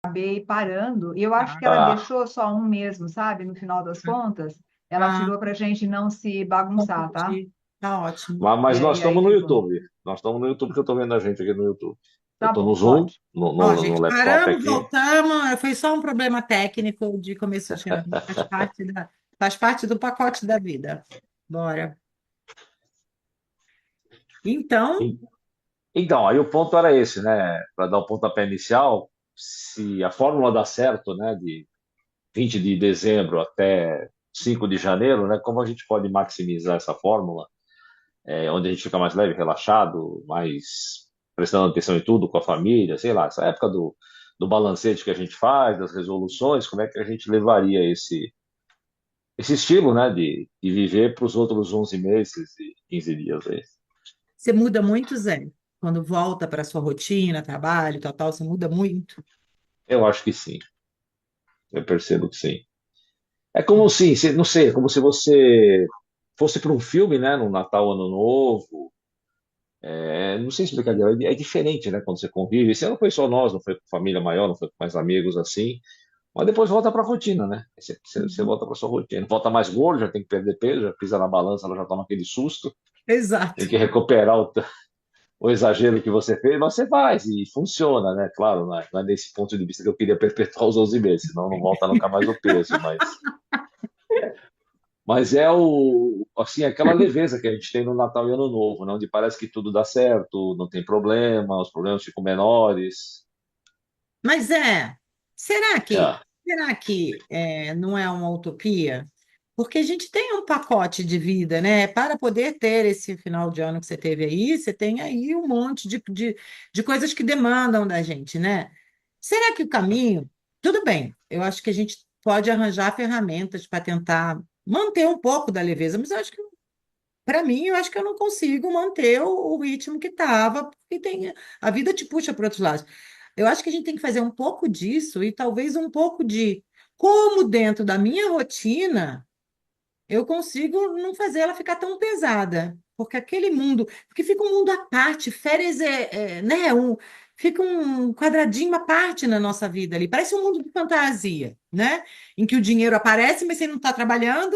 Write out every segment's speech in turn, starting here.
acabei parando, e eu acho que ela Ah, deixou só um mesmo, sabe? No final das contas, ela ah, tirou pra gente não se bagunçar, tá? compartilhe. Tá ótimo. E Mas nós aí, aí estamos no ficou. YouTube. Nós estamos no YouTube que eu estou vendo a gente aqui no YouTube. Eu Tá estou no bom, Zoom, pode. no, Ó, no gente, laptop paramos, aqui. voltamos. Foi só um problema técnico de começo de ano. Faz parte do pacote da vida. Bora. Então, E- Então, aí o ponto era esse, né? Para dar o pontapé inicial, se a fórmula dá certo, né, de 20 de dezembro até 5 de janeiro, né, como a gente pode maximizar essa fórmula, onde a gente fica mais leve, relaxado, mais prestando atenção em tudo com a família, sei lá, essa época do balancete que a gente faz, das resoluções, como é que a gente levaria esse estilo, né, de viver para os outros 11 meses e 15 dias aí? você muda muito, Zé. Quando volta para sua rotina, trabalho, tal, tal, você muda muito. Eu acho que sim, eu percebo que sim. É como se, não sei, é como se você fosse para um filme, né, no Natal, Ano Novo. Não sei explicar, é diferente, né, quando você convive. Esse ano foi só nós, não foi com família maior, não foi com mais amigos assim. Mas depois volta para a rotina, né? Você Uhum. volta para sua rotina. Volta mais gordo, já tem que perder peso, já pisa na balança, ela já toma aquele susto, Exato. tem que recuperar o exagero que você fez, mas você faz e funciona, né? Claro, não é nesse ponto de vista que eu queria perpetuar os 11 meses, senão não volta nunca mais o peso, mas é assim, aquela leveza que a gente tem no Natal e Ano Novo, né? Onde parece que tudo dá certo, não tem problema, os problemas ficam menores. Mas será que, É, não é uma utopia? Porque a gente tem um pacote de vida, né? Para poder ter esse final de ano que você teve aí, você tem aí um monte de coisas que demandam da gente, né? Será que o caminho. Tudo bem, eu acho que a gente pode arranjar ferramentas para tentar manter um pouco da leveza, mas eu acho que, para mim, eu acho que eu não consigo manter o ritmo que estava, porque a vida te puxa para outros lados. Eu acho que a gente tem que fazer um pouco disso e talvez um pouco de como dentro da minha rotina eu consigo não fazer ela ficar tão pesada, porque aquele mundo, porque fica um mundo à parte, férias né, fica um quadradinho à parte na nossa vida ali, parece um mundo de fantasia, né? Em que o dinheiro aparece, mas você não está trabalhando,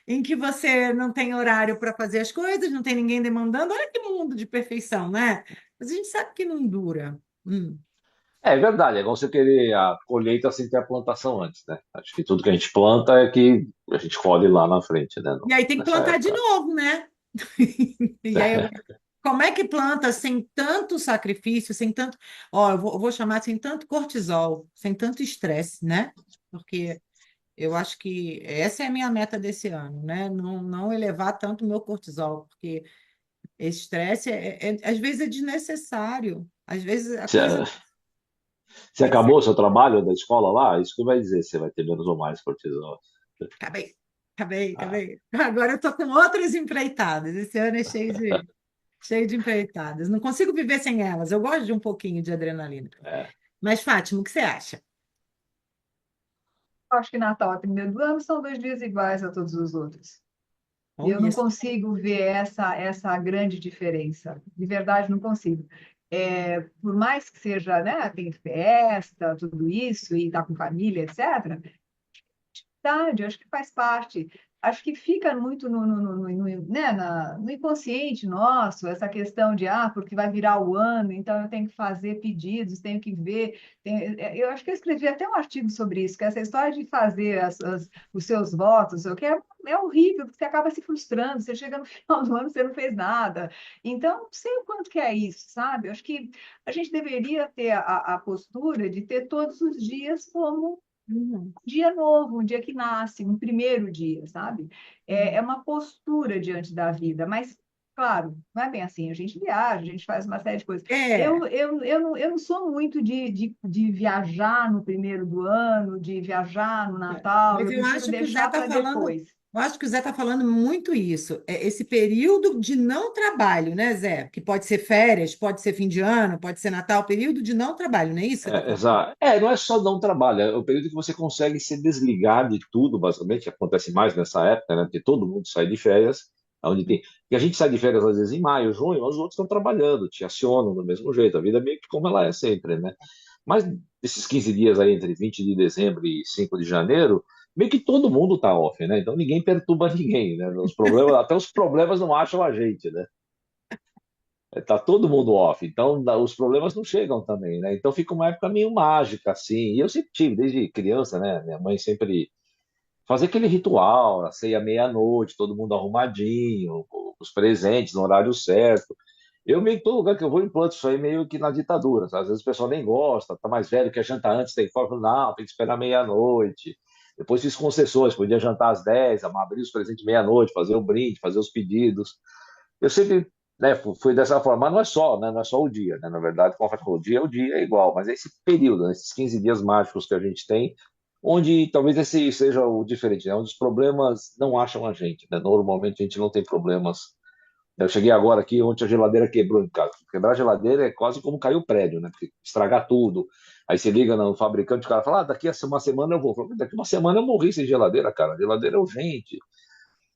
em que você não tem horário para fazer as coisas, não tem ninguém demandando, olha que mundo de perfeição, né? Mas a gente sabe que não dura. é verdade, é igual você querer a colheita sem ter a plantação antes, né? Acho que tudo que a gente planta é que a gente colhe lá na frente, né? E aí tem que Nessa plantar de época. novo, né? E aí como é que planta sem tanto sacrifício, sem tanto, ó, eu vou chamar sem tanto cortisol, sem tanto estresse, né? Porque eu acho que essa é a minha meta desse ano, né? Não elevar tanto o meu cortisol, porque esse estresse às vezes é desnecessário. Às vezes a coisa Você, você tem que ser. acabou o seu trabalho da escola lá? Isso que vai dizer se você vai ter menos ou mais cortisol. Acabei, acabei, Ah, acabei. Agora eu tô com outras empreitadas. Esse ano é cheio de empreitadas. Não consigo viver sem elas. Eu gosto de um pouquinho de adrenalina. é. Mas, Fátima, o que você acha? Acho que Natal e primeiro do ano são dois dias iguais a todos os outros. E eu Olha, não consigo ver essa grande diferença. De verdade, não consigo. Por mais que seja, né, tem festa, tudo isso, e tá com família, etc., verdade, acho que faz parte. Acho que fica muito né, no inconsciente nosso, essa questão de, porque vai virar o ano, então eu tenho que fazer pedidos, tenho que ver. Eu acho que eu escrevi até um artigo sobre isso, que essa história de fazer os seus votos, o que é horrível, porque você acaba se frustrando, você chega no final do ano, você não fez nada. Então, não sei o quanto que é isso, sabe? Eu acho que a gente deveria ter a postura de ter todos os dias como uhum, dia novo, um dia que nasce, um primeiro dia, sabe? É uhum. uma postura diante da vida, mas, claro, não é bem assim. A gente viaja, a gente faz uma série de coisas. É, Eu não sou muito de viajar no primeiro do ano, de viajar no Natal, mas eu eu prefiro acho que o Zé deixar está para falando, depois. eu acho que o Zé está falando muito isso. É esse período de não trabalho, né, Zé? Que pode ser férias, pode ser fim de ano, pode ser Natal, período de não trabalho, não é isso que você está falando? Exato. Não é só não trabalho, é o período que você consegue se desligar de tudo, basicamente, acontece mais nessa época, né? Porque todo mundo sai de férias, onde tem. E a gente sai de férias às vezes em maio, junho, os outros estão trabalhando, te acionam do mesmo jeito, a vida é meio que como ela é sempre, né? Mas esses 15 dias aí, entre 20 de dezembro e 5 de janeiro, meio que todo mundo tá off, né? Então ninguém perturba ninguém, né? Os problemas, até os problemas não acham a gente, né? Tá todo mundo off, então os problemas não chegam também, né? Então fica uma época meio mágica, assim. E eu sempre tive, desde criança, né? Minha mãe sempre fazia aquele ritual, a ceia meia-noite, todo mundo arrumadinho, com os presentes no horário certo. Eu meio que todo lugar que eu vou implanto isso aí meio que na ditadura, sabe? Às vezes o pessoal nem gosta, tá mais velho, quer jantar antes, tem fome, não, tem que esperar meia-noite. Depois fiz concessões, podia jantar às 10, abrir os presentes meia-noite, fazer o brinde, fazer os pedidos. Eu sempre, né, fui dessa forma, mas não é só, né, não é só o dia, né? Na verdade, como o dia é o dia, é igual, mas é esse período, né, esses 15 dias mágicos que a gente tem, onde talvez esse seja o diferente, né? Onde os problemas não acham a gente, né? Normalmente a gente não tem problemas. Eu cheguei agora aqui, ontem a geladeira quebrou em casa. Quebrar a geladeira é quase como cair o prédio, né? Porque estragar tudo. Aí você liga no fabricante, o cara fala, daqui a uma semana eu vou. Eu falo, daqui uma semana eu morri sem geladeira, cara. A geladeira é urgente.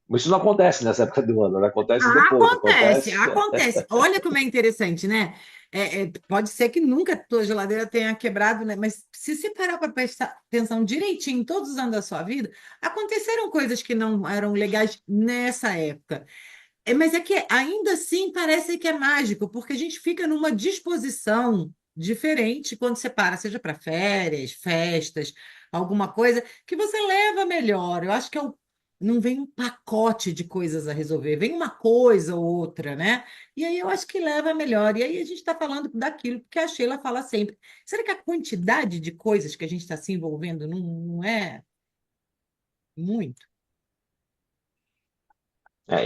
Mas isso não acontece nessa época do ano, né? Acontece depois. Acontece, Acontece. acontece. Olha como é interessante, né? Pode ser que nunca a tua geladeira tenha quebrado, né? Mas se você parar para prestar atenção direitinho em todos os anos da sua vida, aconteceram coisas que não eram legais nessa época. Mas é que ainda assim parece que é mágico, porque a gente fica numa disposição diferente quando você para, seja para férias, festas, alguma coisa, que você leva melhor. Eu acho que não vem um pacote de coisas a resolver, vem uma coisa ou outra, né? E aí eu acho que leva melhor. E aí a gente está falando daquilo que a Sheila fala sempre. Será que a quantidade de coisas que a gente está se envolvendo não é muito?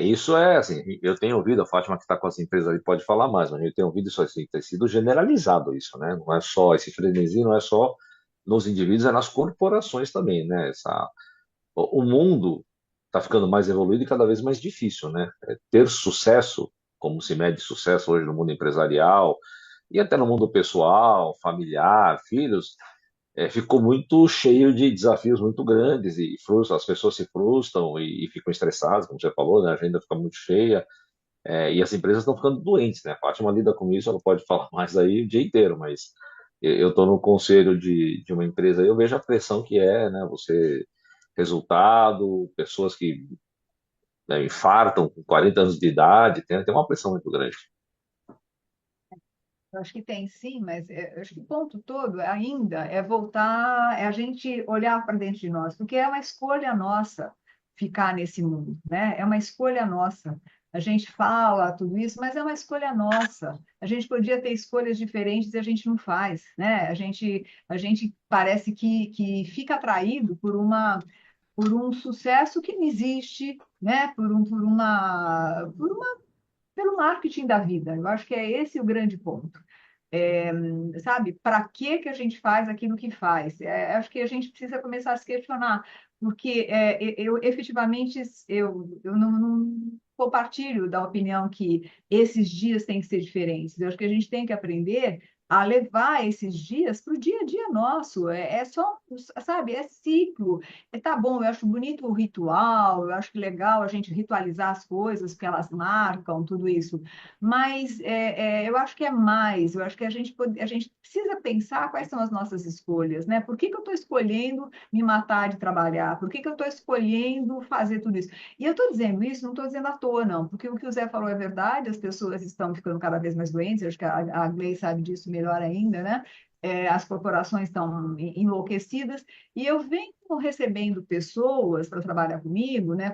Isso é assim, eu tenho ouvido, a Fátima que está com as empresas ali pode falar mais, mas eu tenho ouvido isso assim, tem sido generalizado isso, né? Não é só esse frenesi, não é só nos indivíduos, é nas corporações também, né? O mundo está ficando mais evoluído e cada vez mais difícil, né? Ter sucesso, como se mede sucesso hoje no mundo empresarial e até no mundo pessoal, familiar, filhos, ficou muito cheio de desafios muito grandes e as pessoas se frustram e ficam estressadas, como você falou, né? A agenda fica muito cheia, e as empresas estão ficando doentes, né? A Fátima lida com isso, ela pode falar mais aí o dia inteiro, mas eu estou no conselho de uma empresa e eu vejo a pressão que é, né? Você resultado, pessoas que, né, infartam com 40 anos de idade, tem uma pressão muito grande. Eu acho que tem sim, mas eu acho que o ponto todo ainda é voltar, é a gente olhar para dentro de nós, porque é uma escolha nossa ficar nesse mundo, né? É uma escolha nossa. A gente fala tudo isso, mas é uma escolha nossa. A gente podia ter escolhas diferentes e a gente não faz, né? A gente parece que fica atraído por um sucesso que não existe, né? Pelo marketing da vida. Eu acho que é esse o grande ponto. É, sabe, para que a gente faz aquilo que faz? Acho que a gente precisa começar a se questionar, porque eu efetivamente eu não compartilho da opinião que esses dias têm que ser diferentes. Eu acho que a gente tem que aprender a levar esses dias para o dia a dia nosso. É só, sabe, é ciclo. Tá bom, eu acho bonito o ritual, eu acho que legal a gente ritualizar as coisas, porque elas marcam, tudo isso. Mas eu acho que é mais, eu acho que a gente precisa pensar quais são as nossas escolhas, né? Por que que eu estou escolhendo me matar de trabalhar? Por que que eu estou escolhendo fazer tudo isso? E eu estou dizendo isso, não estou dizendo à toa, não, porque o que o Zé falou é verdade, as pessoas estão ficando cada vez mais doentes, eu acho que a Gleice sabe disso melhor ainda, né? As corporações estão enlouquecidas, e eu venho recebendo pessoas para trabalhar comigo, né,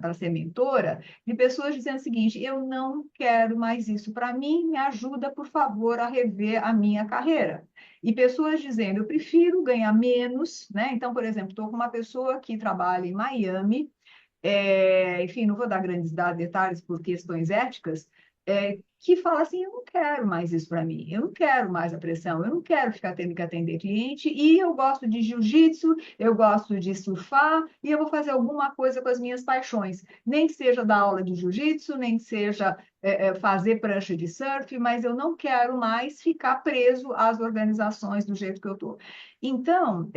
para ser mentora, de pessoas dizendo o seguinte: eu não quero mais isso para mim, me ajuda, por favor, a rever a minha carreira. E pessoas dizendo: eu prefiro ganhar menos, né? Então, por exemplo, estou com uma pessoa que trabalha em Miami, enfim, não vou dar grandes detalhes por questões éticas, que fala assim: eu não quero mais isso para mim, eu não quero mais a pressão, eu não quero ficar tendo que atender cliente, e eu gosto de jiu-jitsu, eu gosto de surfar, e eu vou fazer alguma coisa com as minhas paixões, nem que seja dar aula de jiu-jitsu, nem que seja fazer prancha de surf, mas eu não quero mais ficar preso às organizações do jeito que eu estou. Então,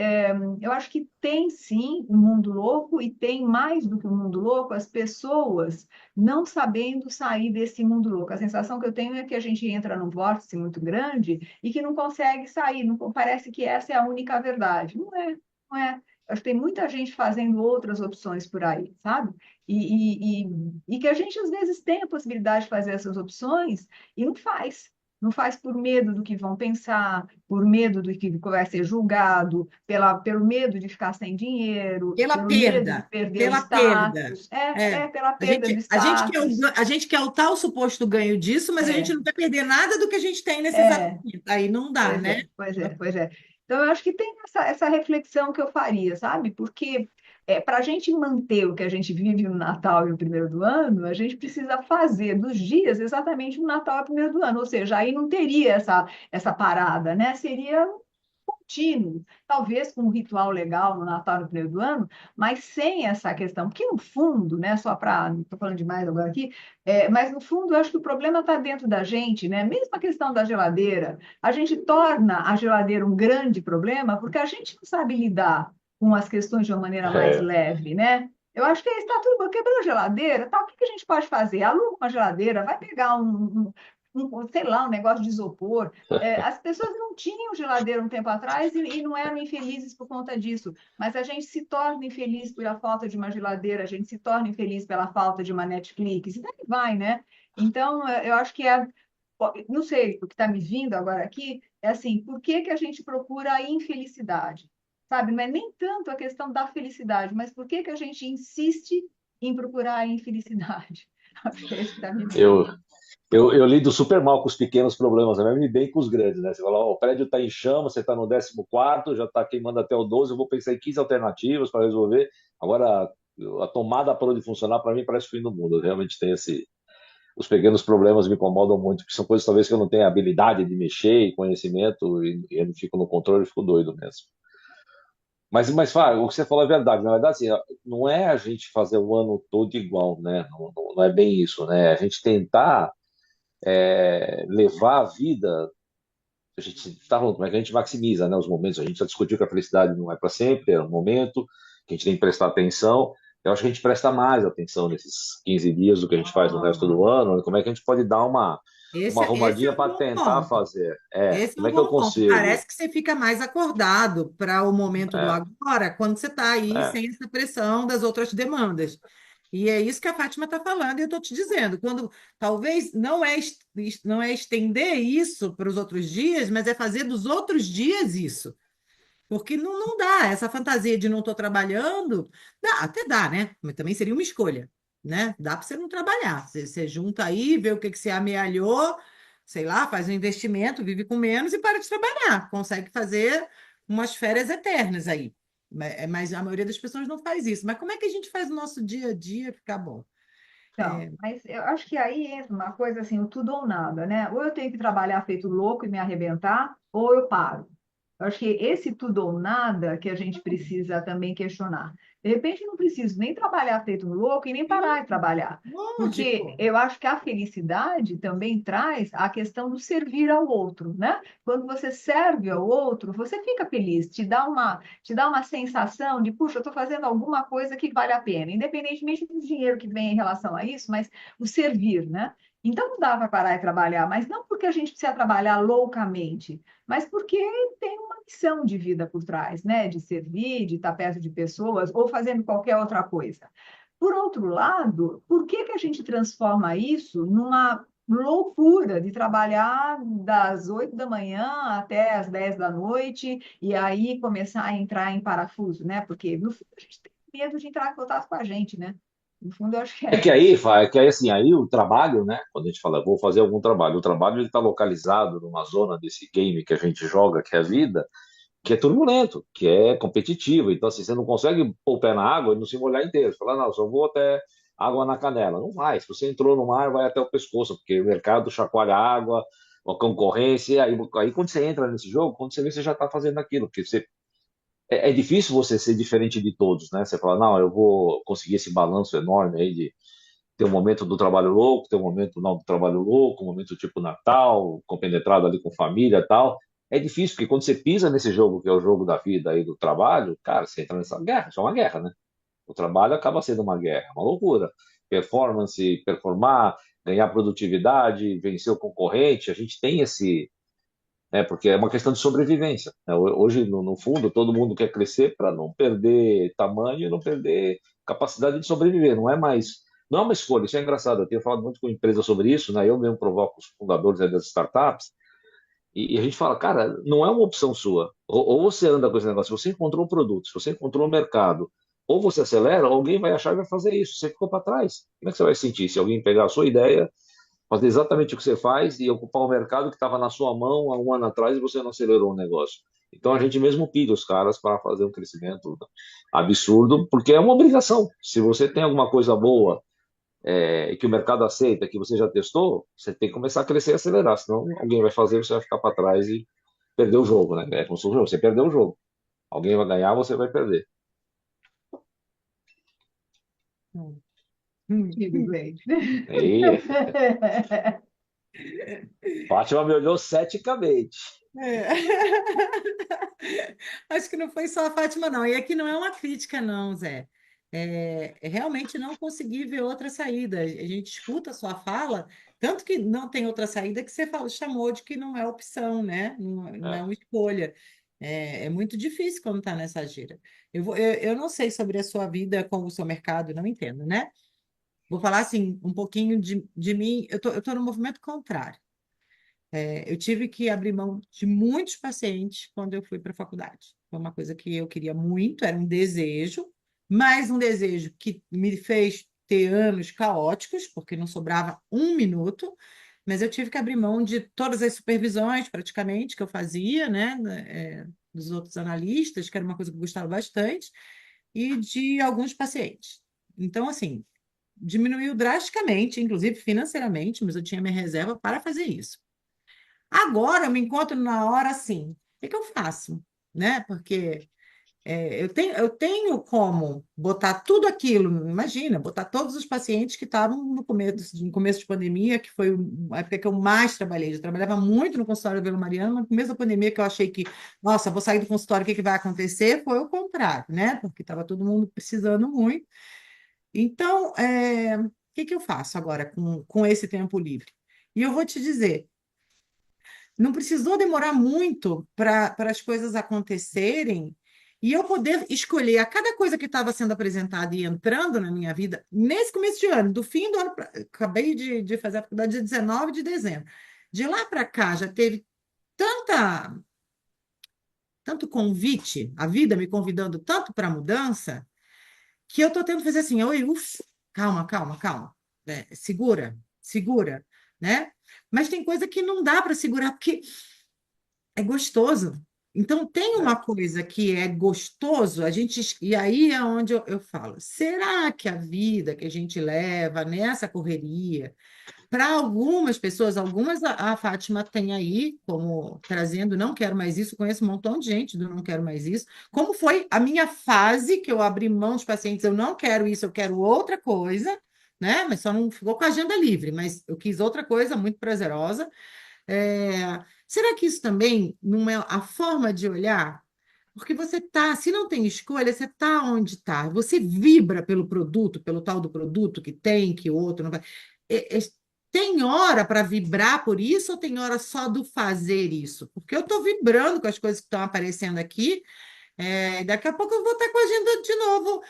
eu acho que tem sim um mundo louco e tem mais do que um mundo louco as pessoas não sabendo sair desse mundo louco. A sensação que eu tenho é que a gente entra num vórtice muito grande e que não consegue sair, não, parece que essa é a única verdade. Não é, não é. Acho que tem muita gente fazendo outras opções por aí, sabe? E que a gente às vezes tem a possibilidade de fazer essas opções e não faz. Não faz por medo do que vão pensar, por medo do que vai ser julgado, pelo medo de ficar sem dinheiro, Pela pelo medo de perda, perder o pela perda. status, É. pela perda do status. A gente quer o tal suposto ganho disso, mas a gente É, não quer perder nada do que a gente tem nesse exato é, momento. Aí não dá, pois né? é, pois é, pois é. Então, eu acho que tem essa reflexão que eu faria, sabe? Porque para a gente manter o que a gente vive no Natal e no primeiro do ano, a gente precisa fazer dos dias exatamente no Natal e no primeiro do ano. Ou seja, aí não teria essa parada, né? Seria contínuo, talvez com um ritual legal no Natal e no primeiro do ano, mas sem essa questão. Porque no fundo, né? Só para. Não estou falando demais agora aqui, mas no fundo eu acho que o problema está dentro da gente, né? Mesmo a questão da geladeira. A gente torna a geladeira um grande problema porque a gente não sabe lidar com as questões de uma maneira mais É, leve, né? Eu acho que está tudo bom. Quebrou a geladeira, tá? O que que a gente pode fazer? Aluga uma geladeira, vai pegar sei lá, um negócio de isopor. As pessoas não tinham geladeira um tempo atrás e não eram infelizes por conta disso, mas a gente se torna infeliz pela falta de uma geladeira, a gente se torna infeliz pela falta de uma Netflix, e daí vai, né? Então, eu acho que não sei, o que está me vindo agora aqui é assim, por que que a gente procura a infelicidade? Sabe? Não é nem tanto a questão da felicidade, mas por que que a gente insiste em procurar a infelicidade? Acho que é isso que está me vindo. eu, eu lido super mal com os pequenos problemas, né? E bem com os grandes, né? Você fala, ó, o prédio está em chama, você está no 14º, já está queimando até o 12, eu vou pensar em 15 alternativas para resolver. Agora, a tomada parou de funcionar, para mim parece o fim do mundo. Eu realmente tenho esse... Os pequenos problemas me incomodam muito, porque são coisas talvez que eu não tenha habilidade de mexer e conhecimento, e eu não fico no controle, eu fico doido mesmo. Mas Fábio, o que você falou é verdade. Na verdade, assim, não é a gente fazer o ano todo igual, né? Não é bem isso, né? A gente tentar levar a vida, a gente está falando como é que a gente maximiza, né, os momentos. A gente já discutiu que a felicidade não é para sempre, é um momento que a gente tem que prestar atenção. Eu acho que a gente presta mais atenção nesses 15 dias do que a gente faz no resto do ano. Né? Como é que a gente pode dar uma Esse é arrumadinha um para bom tentar ponto. fazer? Esse é Como um é que eu bom ponto. consigo? Parece que você fica mais acordado para o momento do É, agora, quando você está aí é. sem essa pressão das outras demandas. E é isso que a Fátima está falando, e eu estou te dizendo, quando talvez não é estender isso para os outros dias, mas é fazer dos outros dias isso. Porque não dá, essa fantasia de não estou trabalhando, dá, até dá, né? Mas também seria uma escolha, né? Dá para você não trabalhar. Você junta aí, vê o que que você amealhou, sei lá, faz um investimento, vive com menos e para de trabalhar. Consegue fazer umas férias eternas aí. Mas a maioria das pessoas não faz isso. Mas como é que a gente faz o nosso dia a dia ficar bom? Então, É, mas eu acho que aí entra uma coisa assim, o tudo ou nada, né? Ou eu tenho que trabalhar feito louco e me arrebentar, ou eu paro. Eu acho que esse tudo ou nada que a gente precisa também questionar. De repente, eu não preciso nem trabalhar feito louco e nem parar de trabalhar. Porque lógico. eu acho que a felicidade também traz a questão do servir ao outro, né? Quando você serve ao outro, você fica feliz, te dá uma sensação de, puxa, eu estou fazendo alguma coisa que vale a pena, independentemente do dinheiro que vem em relação a isso, mas o servir, né? Então não dá para parar de trabalhar, mas não porque a gente precisa trabalhar loucamente, mas porque tem uma missão de vida por trás, né? De servir, de estar perto de pessoas ou fazendo qualquer outra coisa. Por outro lado, por que que a gente transforma isso numa loucura de trabalhar das 8 da manhã até as 10 da noite e aí começar a entrar em parafuso, né? Porque no fundo a gente tem medo de entrar em contato com a gente, né? No fundo, eu acho que É é que isso. aí, é que aí assim, aí o trabalho, né? Quando a gente fala, vou fazer algum trabalho, o trabalho ele está localizado numa zona desse game que a gente joga, que é a vida, que é turbulento, que é competitivo. Então, assim, você não consegue pôr o pé na água e não se molhar inteiro. Você fala, não, só vou até água na canela. Não vai. Se você entrou no mar, vai até o pescoço, porque o mercado chacoalha a água, a concorrência. Aí quando você entra nesse jogo, quando você vê, você já está fazendo aquilo, porque é difícil você ser diferente de todos, né? Você fala, não, eu vou conseguir esse balanço enorme aí Tem um momento do trabalho louco, tem um momento não do trabalho louco, um momento tipo Natal, compenetrado ali com família e tal. É difícil, porque quando você pisa nesse jogo, que é o jogo da vida e do trabalho, cara, você entra nessa guerra, já é uma guerra, né? O trabalho acaba sendo uma guerra, uma loucura. Performance, performar, ganhar produtividade, vencer o concorrente, a gente tem esse, né, porque é uma questão de sobrevivência, né? Hoje, no fundo, todo mundo quer crescer para não perder tamanho e não perder capacidade de sobreviver. Não é uma escolha. Isso é engraçado. Eu tenho falado muito com empresas sobre isso, né? Eu mesmo provoco os fundadores aí das startups e a gente fala, cara, não é uma opção sua. Ou você anda com esse negócio, se você encontrou um produto, se você encontrou um mercado, ou você acelera, ou alguém vai achar e vai fazer isso. Você ficou para trás. Como é que você vai se sentir se alguém pegar a sua ideia, fazer exatamente o que você faz e ocupar o mercado que estava na sua mão há um ano atrás e você não acelerou o negócio? Então a gente mesmo pide os caras para fazer um crescimento absurdo, porque é uma obrigação. Se você tem alguma coisa boa que o mercado aceita, que você já testou, você tem que começar a crescer e acelerar, senão alguém vai fazer, você vai ficar para trás e perder o jogo, né? É como se fosse um jogo, você perdeu o jogo. Alguém vai ganhar, você vai perder. Hum. Tudo bem. E Fátima me olhou ceticamente. É. Acho que não foi só a Fátima, não. E aqui não é uma crítica, não, Zé. Realmente não consegui ver outra saída. A gente escuta a sua fala, tanto que não tem outra saída que você chamou de que não é opção, né? Não é É. uma escolha. É muito difícil quando está nessa gira. Eu não sei sobre a sua vida com o seu mercado, não entendo, né? Vou falar assim, um pouquinho de mim. Eu tô no movimento contrário. Eu tive que abrir mão de muitos pacientes quando eu fui para a faculdade. Foi uma coisa que eu queria muito, era um desejo, mas um desejo que me fez ter anos caóticos, porque não sobrava um minuto, mas eu tive que abrir mão de todas as supervisões, praticamente, que eu fazia, né, dos outros analistas, que era uma coisa que eu gostava bastante, e de alguns pacientes. Então, assim, diminuiu drasticamente, inclusive financeiramente, mas eu tinha minha reserva para fazer isso. Agora eu me encontro na hora assim, o que que eu faço? Né? Porque eu tenho como botar tudo aquilo, imagina, botar todos os pacientes que estavam no começo de pandemia, que foi a época que eu mais trabalhei. Eu trabalhava muito no consultório da Vila Mariana, mas no começo da pandemia que eu achei que, nossa, vou sair do consultório, o que que vai acontecer? Foi o contrário, né? Porque estava todo mundo precisando muito. Então, o que que eu faço agora com esse tempo livre? E eu vou te dizer, não precisou demorar muito para as coisas acontecerem e eu poder escolher a cada coisa que estava sendo apresentada e entrando na minha vida nesse começo de ano, do fim do ano, acabei de fazer a faculdade dia 19 de dezembro. De lá para cá já teve tanta, tanto convite, a vida me convidando tanto para a mudança, que eu estou tendo que fazer assim, oi, calma, calma, calma, segura, segura, né? Mas tem coisa que não dá para segurar, porque é gostoso. Então, tem uma É. coisa que é gostoso, e aí é onde eu falo, será que a vida que a gente leva nessa correria, para algumas pessoas, algumas a Fátima tem aí, como trazendo, não quero mais isso, conheço um montão de gente do não quero mais isso, como foi a minha fase que eu abri mão dos pacientes, eu não quero isso, eu quero outra coisa, né? Mas só não ficou com a agenda livre, mas eu quis outra coisa muito prazerosa. Será que isso também não é a forma de olhar? Porque você tá, se não tem escolha, você tá onde está. Você vibra pelo produto, pelo tal do produto que tem, que o outro não vai. Tem hora para vibrar por isso ou tem hora só do fazer isso? Porque eu estou vibrando com as coisas que estão aparecendo aqui. Daqui a pouco eu vou estar com a agenda de novo,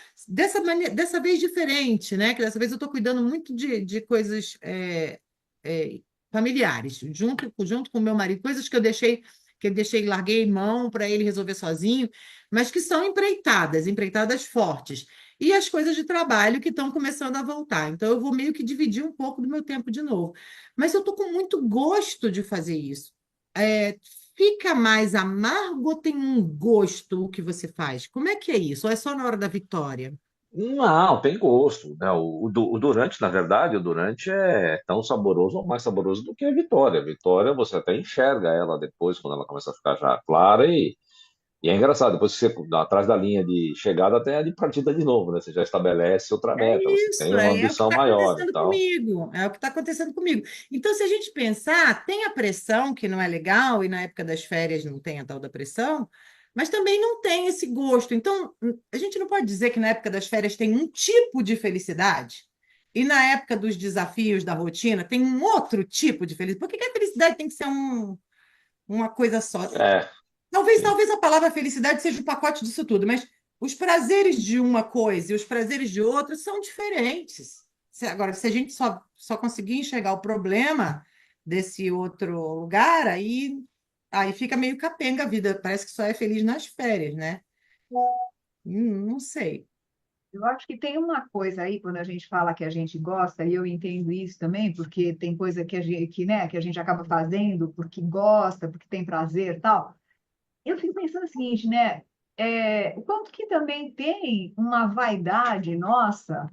dessa vez diferente, né? Que dessa vez eu estou cuidando muito de coisas é, familiares, junto com o meu marido, coisas que eu deixei, larguei mão para ele resolver sozinho, mas que são empreitadas, empreitadas fortes. E as coisas de trabalho que estão começando a voltar. Então, eu vou meio que dividir um pouco do meu tempo de novo. Mas eu estou com muito gosto de fazer isso. É, Fica mais amargo ou tem um gosto o que você faz? Como é que é isso? Ou é só na hora da vitória? Não, tem gosto, né? O durante, na verdade, o durante é tão saboroso ou mais saboroso do que a vitória. A vitória você até enxerga ela depois, quando ela começa a ficar já clara E é engraçado, depois que você, atrás da linha de chegada, tem a de partida de novo, né? Você já estabelece outra É meta, você isso, tem uma é o que ambição está maior e acontecendo tal. comigo, é o que está acontecendo comigo. Então, se a gente pensar, tem a pressão, que não é legal, e na época das férias não tem a tal da pressão, mas também não tem esse gosto. Então, a gente não pode dizer que na época das férias tem um tipo de felicidade, e na época dos desafios da rotina tem um outro tipo de felicidade. Por que que a felicidade tem que ser uma coisa só? É, sim. Talvez a palavra felicidade seja o pacote disso tudo, mas os prazeres de uma coisa e os prazeres de outra são diferentes. Agora, se a gente só conseguir enxergar o problema desse outro lugar, aí fica meio capenga a vida. Parece que só é feliz nas férias, né? Não sei. Eu acho que tem uma coisa aí, quando a gente fala que a gente gosta, e eu entendo isso também, porque tem coisa né, que a gente acaba fazendo porque gosta, porque tem prazer e tal. Eu fico pensando o seguinte, né? O quanto que também tem uma vaidade nossa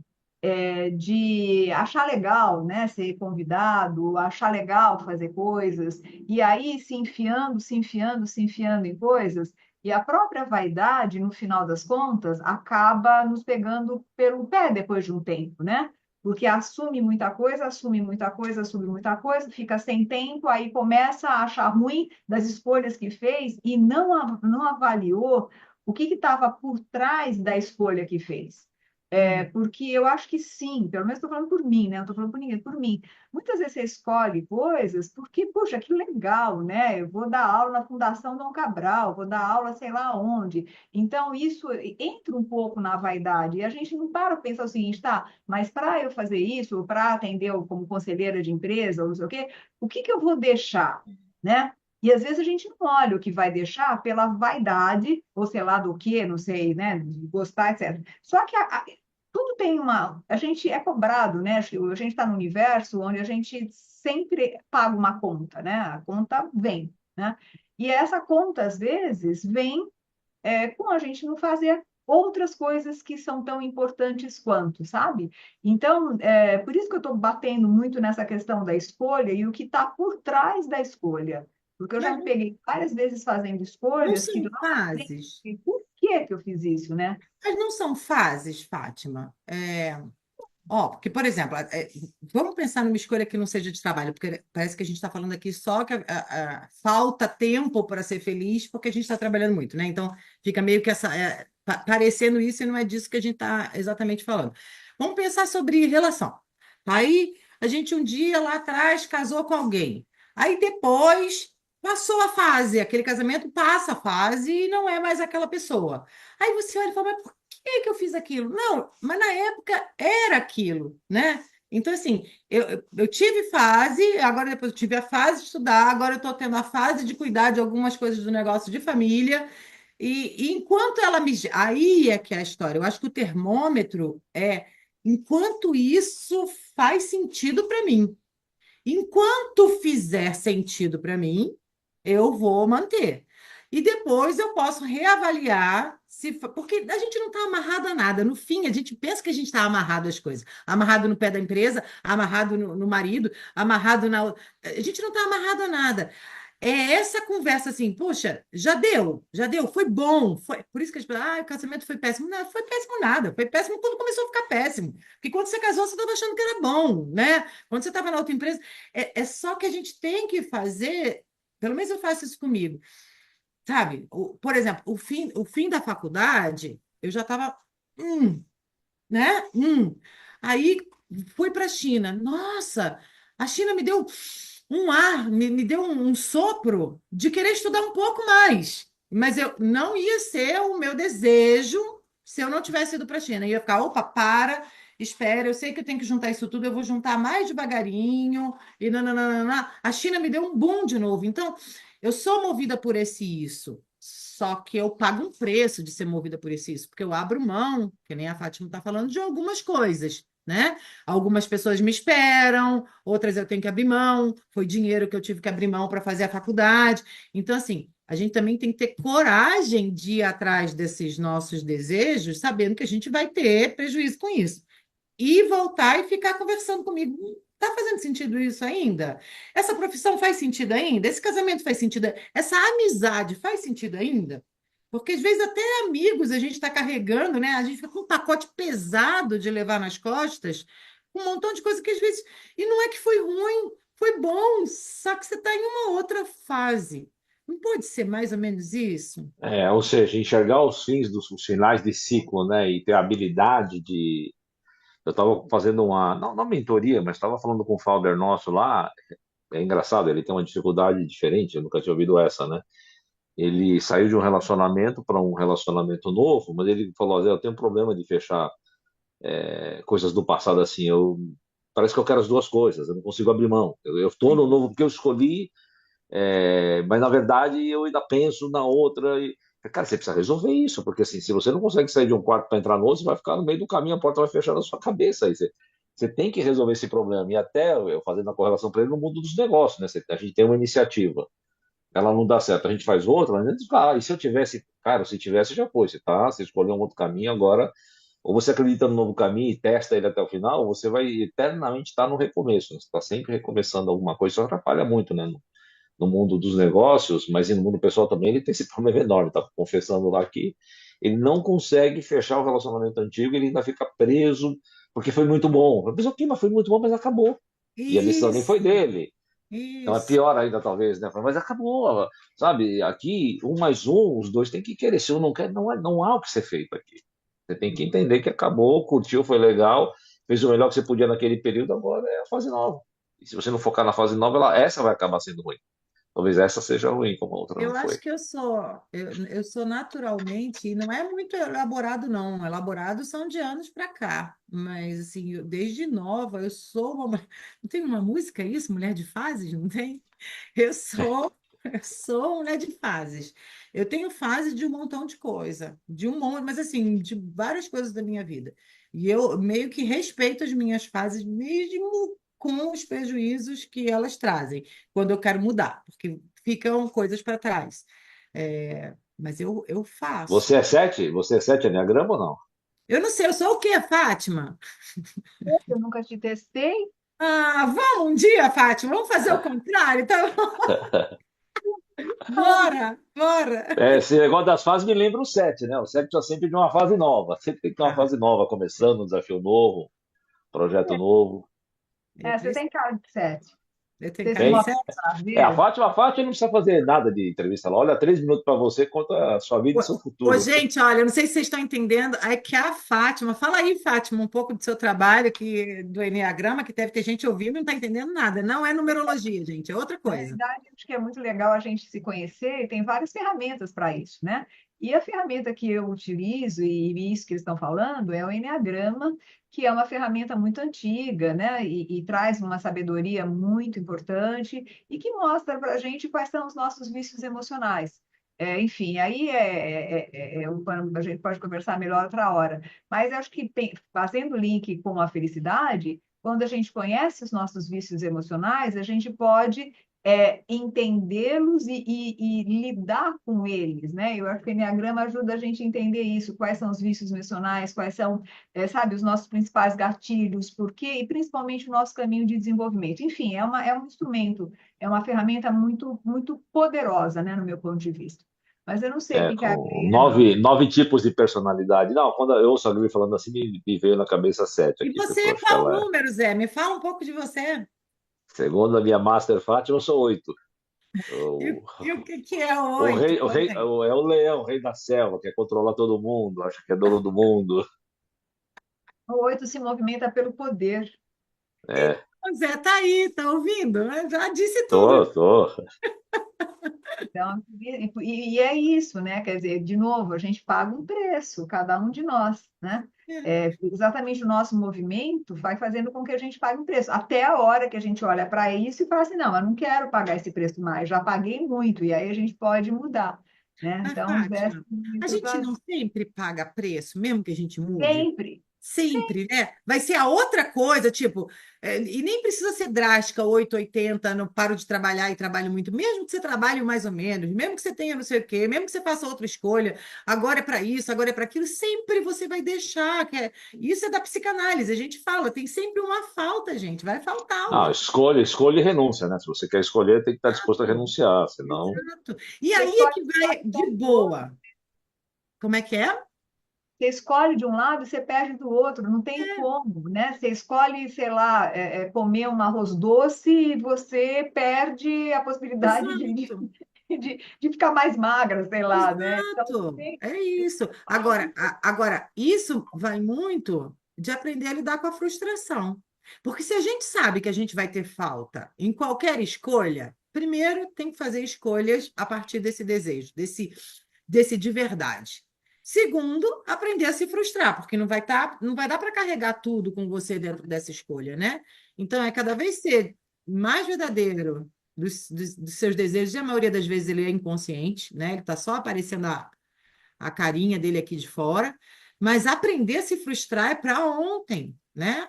de achar legal, né? Ser convidado, achar legal fazer coisas, e aí se enfiando, se enfiando, se enfiando em coisas, e a própria vaidade, no final das contas, acaba nos pegando pelo pé depois de um tempo, né? Porque assume muita coisa, assume muita coisa, assume muita coisa, fica sem tempo, aí começa a achar ruim das escolhas que fez e não avaliou o que estava por trás da escolha que fez. Hum. Porque eu acho que sim, pelo menos estou falando por mim, né? Não estou falando por ninguém, por mim. Muitas vezes você escolhe coisas porque, puxa, que legal, né? Eu vou dar aula na Fundação Dom Cabral, vou dar aula sei lá onde. Então, isso entra um pouco na vaidade. E a gente não para pensar o seguinte, tá, mas para eu fazer isso, para atender como conselheira de empresa, ou não sei o quê, o que que eu vou deixar, né? E às vezes a gente não olha o que vai deixar pela vaidade, ou sei lá do que, não sei, né? De gostar, etc. Só que tudo tem uma. A gente é cobrado, né? A gente está no universo onde a gente sempre paga uma conta, né? A conta vem, né? E essa conta, às vezes, vem com a gente não fazer outras coisas que são tão importantes quanto, sabe? Então, por isso que eu estou batendo muito nessa questão da escolha e o que está por trás da escolha. Porque eu já Mas me peguei várias vezes fazendo não escolhas que são lá na frente, fases. por que que eu fiz isso, né? Mas não são fases, Fátima. Ó, porque, por exemplo, vamos pensar numa escolha que não seja de trabalho, porque parece que a gente está falando aqui só que falta tempo para ser feliz porque a gente está trabalhando muito, né? Então, fica meio que parecendo isso e não é disso que a gente está exatamente falando. Vamos pensar sobre relação. Aí, a gente um dia lá atrás casou com alguém. Aí depois passou a fase, aquele casamento passa a fase e não é mais aquela pessoa. Aí você olha e fala, mas por que eu fiz aquilo? Não, mas na época era aquilo, né? Então, assim, eu tive fase, agora depois eu tive a fase de estudar, agora eu estou tendo a fase de cuidar de algumas coisas do negócio de família, e enquanto ela me. Aí é que é a história. Eu acho que o termômetro é enquanto isso faz sentido para mim. Enquanto fizer sentido para mim, eu vou manter. E depois eu posso reavaliar porque a gente não está amarrado a nada. No fim, a gente pensa que a gente está amarrado às coisas. Amarrado no pé da empresa, amarrado no marido, amarrado na. A gente não está amarrado a nada. É essa conversa assim, poxa, já deu, foi bom. Por isso que as pessoas, o casamento foi péssimo. Não, foi péssimo nada. Foi péssimo quando começou a ficar péssimo. Porque quando você casou, você estava achando que era bom, né? Quando você estava na outra empresa, é só que a gente tem que fazer, pelo menos eu faço isso comigo, sabe? Por exemplo, o fim da faculdade, eu já estava, né? Aí fui para a China. Nossa, a China me deu um ar, me deu um sopro de querer estudar um pouco mais. Mas eu não ia ser o meu desejo se eu não tivesse ido para a China. Eu ia ficar, opa, para, espera, eu sei que eu tenho que juntar isso tudo, eu vou juntar mais devagarinho, e nananana. A China me deu um boom de novo. Então, eu sou movida por esse isso. Só que eu pago um preço de ser movida por esse isso, porque eu abro mão, que nem a Fátima está falando, de algumas coisas, né? Algumas pessoas me esperam, outras eu tenho que abrir mão, foi dinheiro que eu tive que abrir mão para fazer a faculdade. Então, assim, a gente também tem que ter coragem de ir atrás desses nossos desejos, sabendo que a gente vai ter prejuízo com isso e voltar e ficar conversando comigo. Está fazendo sentido isso ainda? Essa profissão faz sentido ainda? Esse casamento faz sentido? Essa amizade faz sentido ainda? Porque às vezes até amigos a gente está carregando, né? A gente fica com um pacote pesado de levar nas costas, um montão de coisa que às vezes. E não é que foi ruim, foi bom, só que você está em uma outra fase. Não pode ser mais ou menos isso? Ou seja, enxergar os finais de ciclo, né? E ter a habilidade de. Eu estava fazendo uma, não mentoria, mas estava falando com um founder nosso lá. É engraçado, ele tem uma dificuldade diferente, eu nunca tinha ouvido essa, né? Ele saiu de um relacionamento para um relacionamento novo, mas ele falou: "Zé, eu tenho um problema de fechar coisas do passado assim. Parece que eu quero as duas coisas, eu não consigo abrir mão. Eu estou no novo porque eu escolhi, mas na verdade eu ainda penso na outra. Cara, você precisa resolver isso, porque assim, se você não consegue sair de um quarto para entrar no outro, você vai ficar no meio do caminho, a porta vai fechar na sua cabeça. Aí você tem que resolver esse problema. E até eu fazendo a correlação para ele no mundo dos negócios, né? A gente tem uma iniciativa, ela não dá certo, a gente faz outra, mas antes, e se eu tivesse, cara, se tivesse, já foi, você escolheu um outro caminho, agora, ou você acredita no novo caminho e testa ele até o final, ou você vai eternamente estar no recomeço, né? Você está sempre recomeçando alguma coisa, isso atrapalha muito, né? No mundo dos negócios, mas e no mundo pessoal também, ele tem esse problema enorme, tá confessando lá que ele não consegue fechar o relacionamento antigo, ele ainda fica preso, porque foi muito bom. Mas ok, mas foi muito bom, mas acabou. E a decisão nem foi Isso, dele. Então é isso. pior ainda, talvez, né? Mas acabou, sabe? Aqui, um mais um, os dois têm que querer. Se um não quer, não há o que ser feito aqui. Você tem que entender que acabou, curtiu, foi legal, fez o melhor que você podia naquele período, agora é a fase nova. E se você não focar na fase nova, essa vai acabar sendo ruim. Talvez essa seja ruim, como a outra não Eu foi. acho que eu sou naturalmente, e não é muito elaborado, não. Elaborado são de anos para cá. Mas, assim, desde nova, eu sou uma. Não tem uma música isso? Mulher de fases? Não tem? Eu sou, eu sou mulher de fases. Eu tenho fase de um montão de coisa, de um monte, mas assim, de várias coisas da minha vida. E eu meio que respeito as minhas fases, mesmo com os prejuízos que elas trazem, quando eu quero mudar, porque ficam coisas para trás. Mas eu faço. Você é sete? Você é sete enneagrama ou não? Eu não sei, eu sou o quê, Fátima? Eu nunca te testei. Ah, vamos um dia, Fátima, vamos fazer o contrário? Então, bora, bora. Esse negócio das fases me lembra o sete, né? O sete precisa sempre de uma fase nova. Sempre tem que ter uma Tá, fase nova, começando, um desafio novo, projeto novo. eu Você preciso, tem cara de sete. eu tenho Você se cara de Tem? mostra sete. prazer. A Fátima não precisa fazer nada de entrevista lá. Olha, 3 minutos para você, conta a sua vida Ô, e seu ô, futuro. gente, olha, eu não sei se vocês estão entendendo, é que a Fátima, fala aí, Fátima, um pouco do seu trabalho que, do Eneagrama, que deve ter gente ouvindo e não está entendendo nada. Não é numerologia, gente, é outra Na coisa. realidade, acho que é muito legal a gente se conhecer e tem várias ferramentas para isso, né? E a ferramenta que eu utilizo, e isso que eles estão falando, é o Enneagrama, que é uma ferramenta muito antiga, né? E traz uma sabedoria muito importante e que mostra para a gente quais são os nossos vícios emocionais. Enfim, aí a gente pode conversar melhor outra hora. Mas acho que fazendo link com a felicidade, quando a gente conhece os nossos vícios emocionais, a gente pode entendê-los e lidar com eles, né? Eu acho que o Enneagrama ajuda a gente a entender isso, quais são os vícios emocionais, quais são, sabe, os nossos principais gatilhos, por quê, e principalmente o nosso caminho de desenvolvimento. Enfim, é um instrumento, é uma ferramenta muito, muito poderosa, né, no meu ponto de vista. Mas eu não sei o que que a Com Adriana... nove tipos de personalidade. Não, quando eu ouço a Gabi falando assim, me veio na cabeça sete E aqui, você porque eu é acho que qual ela é. número, Zé? Me fala um pouco de você. Segundo a minha Master Fátima, eu sou 8. O, E o que que é o oito? rei, o rei, Conta. é o leão, o rei da selva, quer controlar todo mundo, acha que é dono do mundo. O 8 se movimenta pelo poder. É, O Zé tá aí, tá ouvindo? Eu já disse tudo. tô. Então, e é isso, né? Quer dizer, de novo, a gente paga um preço, cada um de nós, né? Exatamente o nosso movimento vai fazendo com que a gente pague um preço. Até a hora que a gente olha para isso e fala assim, não, eu não quero pagar esse preço mais, já paguei muito, e aí a gente pode mudar, né? Mas, Então, dessa Fátima, a gente não sempre paga preço, mesmo que a gente mude? sempre. Sempre, né? Vai ser a outra coisa, tipo, e nem precisa ser drástica, 880, não paro de trabalhar e trabalho muito, mesmo que você trabalhe mais ou menos, mesmo que você tenha não sei o quê, mesmo que você faça outra escolha, agora é para isso, agora é para aquilo, sempre você vai deixar, isso é da psicanálise, a gente fala, tem sempre uma falta, gente, vai faltar Não, algo. escolha e renúncia, né? Se você quer escolher, tem que estar disposto a Exato, renunciar, senão. exato. E Você aí é escolhe que vai de boa. Como é que é? Você escolhe de um lado e você perde do outro, não tem como, né? Você escolhe, sei lá, comer um arroz doce e você perde a possibilidade Exato. de ficar mais magra, sei lá, né? Então, Exato, tem é isso. Agora, agora, isso vai muito de aprender a lidar com a frustração. Porque se a gente sabe que a gente vai ter falta em qualquer escolha, primeiro tem que fazer escolhas a partir desse desejo, desse de verdade. Segundo, aprender a se frustrar, porque não vai dar para carregar tudo com você dentro dessa escolha, né? Então, é cada vez ser mais verdadeiro dos seus desejos, e a maioria das vezes ele é inconsciente, né? Ele está só aparecendo a carinha dele aqui de fora, mas aprender a se frustrar é para ontem, né?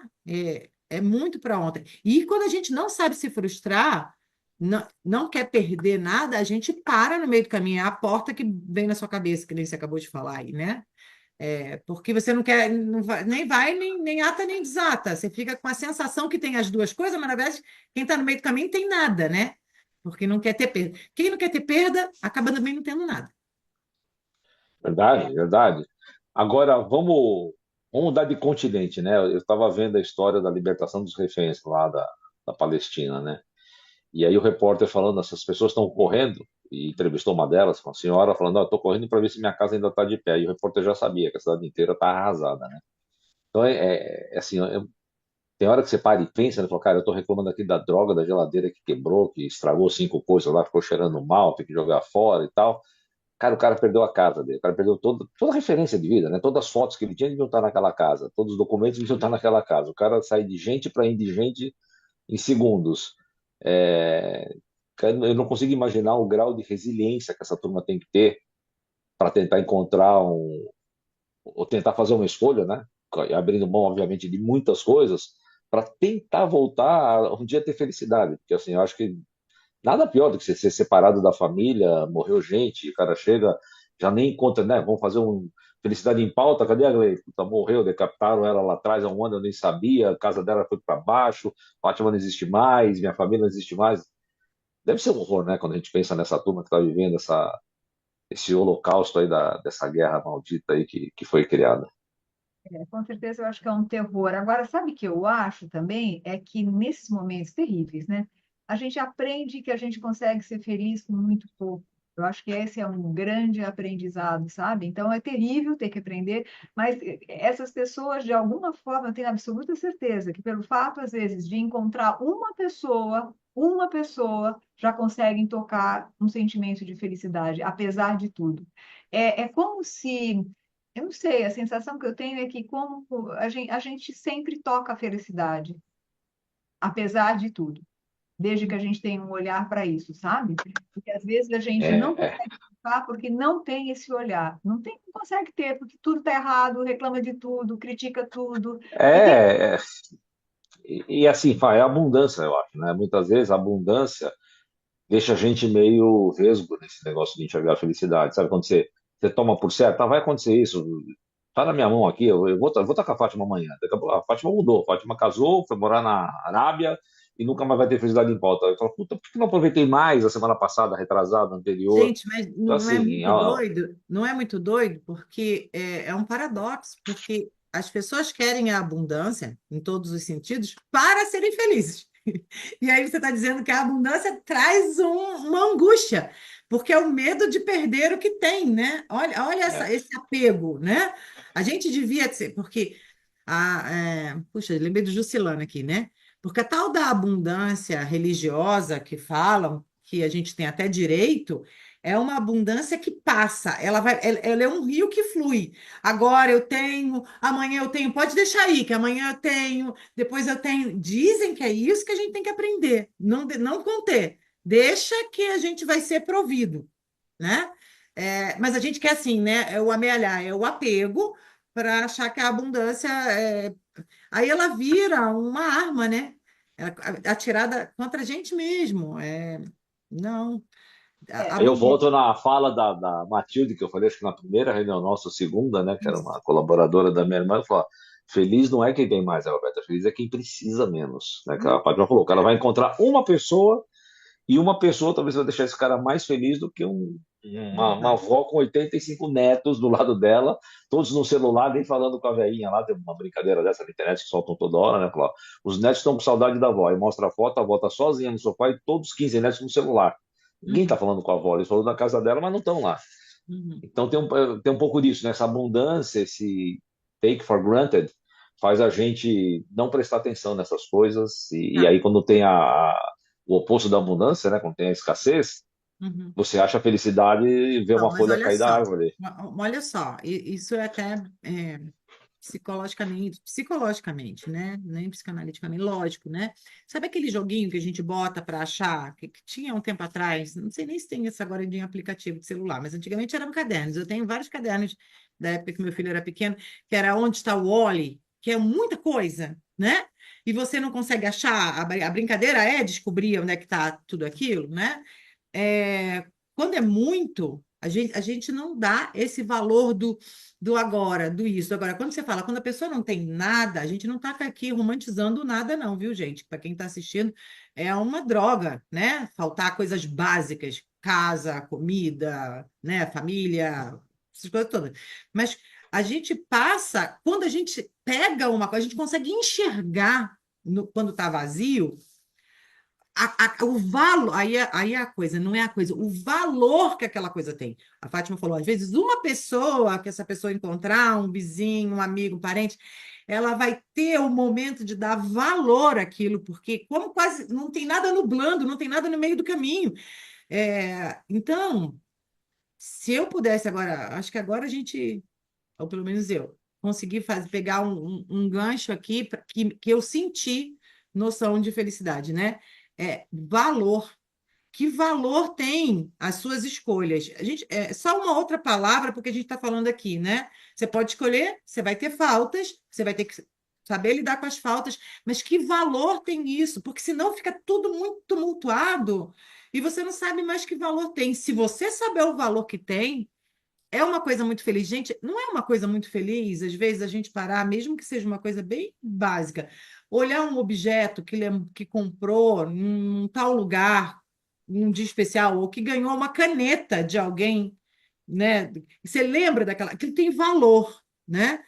É muito para ontem. E quando a gente não sabe se frustrar, não quer perder nada, a gente para no meio do caminho, é a porta que vem na sua cabeça, que nem você acabou de falar aí, né? Porque você não quer, nem vai, nem ata, nem desata. Você fica com a sensação que tem as duas coisas, mas na verdade, quem está no meio do caminho tem nada, né? Porque não quer ter perda. Quem não quer ter perda, acaba também não tendo nada. Verdade, verdade. Agora, vamos mudar de continente, né? Eu estava vendo a história da libertação dos reféns lá da Palestina, né? E aí o repórter falando, essas pessoas estão correndo, e entrevistou uma delas, uma senhora, falando, estou correndo para ver se minha casa ainda está de pé. E o repórter já sabia que a cidade inteira está arrasada, né? Então, assim, tem hora que você para e pensa, né? Fala, cara, eu estou reclamando aqui da droga, da geladeira que quebrou, que estragou 5 coisas lá, ficou cheirando mal, tem que jogar fora e tal. Cara, o cara perdeu a casa dele, o cara perdeu toda a referência de vida, né? Todas as fotos que ele tinha deviam estar naquela casa, todos os documentos deviam estar naquela casa. O cara sai de gente para indigente em segundos. É, cara, eu não consigo imaginar o grau de resiliência que essa turma tem que ter para tentar encontrar ou tentar fazer uma escolha, né? Abrindo mão, obviamente, de muitas coisas, para tentar voltar a um dia ter felicidade. Porque, assim, eu acho que nada pior do que você ser separado da família, morreu gente, o cara chega, já nem encontra, né? Vamos fazer um Felicidade em Pauta, cadê a Glei? Puta, morreu, decapitaram ela lá atrás há um ano, eu nem sabia, a casa dela foi para baixo, Fátima não existe mais, minha família não existe mais. Deve ser um horror, né? Quando a gente pensa nessa turma que está vivendo esse holocausto aí dessa guerra maldita aí que foi criada. Com certeza eu acho que é um terror. Agora, sabe o que eu acho também? É que nesses momentos terríveis, né? A gente aprende que a gente consegue ser feliz com muito pouco. Eu acho que esse é um grande aprendizado, sabe? Então é terrível ter que aprender, mas essas pessoas, de alguma forma, eu tenho absoluta certeza que pelo fato, às vezes, de encontrar uma pessoa, já conseguem tocar um sentimento de felicidade, apesar de tudo. É como se eu não sei, a sensação que eu tenho é que como a gente sempre toca a felicidade, apesar de tudo, desde que a gente tenha um olhar para isso, sabe? Porque às vezes a gente É, não é, consegue tocar porque não tem esse olhar. Não consegue ter, porque tudo está errado, reclama de tudo, critica tudo. E tem é, é, e assim, é abundância, eu acho, né? Muitas vezes a abundância deixa a gente meio vesgo nesse negócio de enxergar a felicidade. Sabe quando você toma por certo, vai acontecer isso, tá na minha mão aqui, eu vou estar com a Fátima amanhã. Daqui a pouco, a Fátima mudou, a Fátima casou, foi morar na Arábia e nunca mais vai ter felicidade em pauta. Eu falo, puta, por que não aproveitei mais a semana passada, retrasada, anterior? Gente, mas Então, não é assim, muito doido? Não é muito doido, porque é um paradoxo, porque as pessoas querem a abundância, em todos os sentidos, para serem felizes. E aí você está dizendo que a abundância traz uma angústia, porque é o medo de perder o que tem, né? Olha é, esse apego, né? A gente devia ser, porque puxa, lembrei do Jusilano aqui, né? Porque a tal da abundância religiosa que falam, que a gente tem até direito, é uma abundância que passa, ela é um rio que flui. Agora eu tenho, amanhã eu tenho, pode deixar aí, que amanhã eu tenho, depois eu tenho. Dizem que é isso que a gente tem que aprender, não conter. Deixa que a gente vai ser provido, né? Mas a gente quer assim, né? É o amealhar, é o apego para achar que a abundância aí ela vira uma arma, né? Atirada contra a gente mesmo. Não, a eu abundância. volto na fala da Matilde, que eu falei, acho que na primeira reunião nossa, segunda, né, que era uma colaboradora da minha irmã, falou, feliz não é quem tem mais, Roberta, feliz é quem precisa menos, né, que a Fátima falou, que ela vai encontrar uma pessoa E uma pessoa talvez vai deixar esse cara mais feliz do que uma Verdade. avó com 85 netos do lado dela, todos no celular, nem falando com a velhinha lá. Tem uma brincadeira dessa na internet que soltam toda hora, né? Fala, ó, os netos estão com saudade da avó. E mostra a foto, a avó tá sozinha no sofá e todos os 15 netos no celular. Ninguém tá Uhum, falando com a avó, eles falam da casa dela, mas não estão lá. uhum. Então tem um pouco disso, né? Essa abundância, esse take for granted, faz a gente não prestar atenção nessas coisas. E Tá. aí, quando tem o oposto da abundância, né? Quando tem a escassez, Uhum. você acha a felicidade e vê Não, uma mas folha olha cair da só, árvore. olha só, isso é até psicologicamente, né? Nem psicanaliticamente, lógico, né? Sabe aquele joguinho que a gente bota para achar, que tinha um tempo atrás, não sei nem se tem isso agora em aplicativo de celular, mas antigamente eram cadernos. Eu tenho vários cadernos da época que meu filho era pequeno, que era Onde Está o Wally, que é muita coisa, né? E você não consegue achar, a brincadeira é descobrir onde é que está tudo aquilo, né? Quando é muito, a gente não dá esse valor do agora, do isso. Agora, quando você fala, quando a pessoa não tem nada, a gente não está aqui romantizando nada, não, viu, gente? Para quem está assistindo, é uma droga, né? Faltar coisas básicas, casa, comida, né? Família, essas coisas todas. Mas a gente passa, quando a gente pega uma coisa, a gente consegue enxergar quando está vazio o valor, aí é a coisa, não é a coisa, o valor que aquela coisa tem. A Fátima falou, às vezes, uma pessoa, que essa pessoa encontrar, um vizinho, um amigo, um parente, ela vai ter o momento de dar valor àquilo, porque como quase não tem nada nublando, não tem nada no meio do caminho. Então, se eu pudesse agora, acho que agora a gente, ou pelo menos eu, consegui pegar um gancho aqui que eu senti noção de felicidade, né? Valor. Que valor tem as suas escolhas? A gente, só uma outra palavra, porque a gente está falando aqui, né? Você pode escolher, você vai ter faltas, você vai ter que saber lidar com as faltas, mas que valor tem isso? Porque senão fica tudo muito tumultuado e você não sabe mais que valor tem. Se você saber o valor que tem, é uma coisa muito feliz. Gente, não é uma coisa muito feliz, às vezes, a gente parar, mesmo que seja uma coisa bem básica, olhar um objeto que comprou num tal lugar, num dia especial, ou que ganhou uma caneta de alguém, né? E você lembra daquela, aquilo tem valor, né?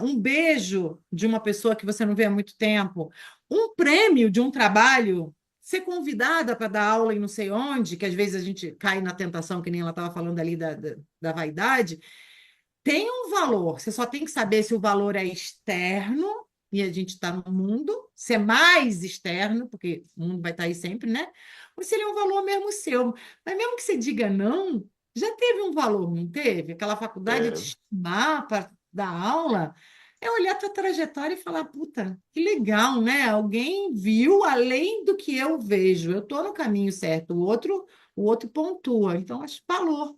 Um beijo de uma pessoa que você não vê há muito tempo, um prêmio de um trabalho, ser convidada para dar aula em não sei onde, que às vezes a gente cai na tentação, que nem ela estava falando ali da vaidade, tem um valor. Você só tem que saber se o valor é externo, e a gente está no mundo, se é mais externo, porque o mundo vai estar aí sempre, né? Ou seria um valor mesmo seu. Mas mesmo que você diga não, já teve um valor, não teve? Aquela faculdade te É, chamar para dar aula, é olhar a tua trajetória e falar, puta, que legal, né? Alguém viu além do que eu vejo. Eu estou no caminho certo, o outro pontua. Então, acho valor.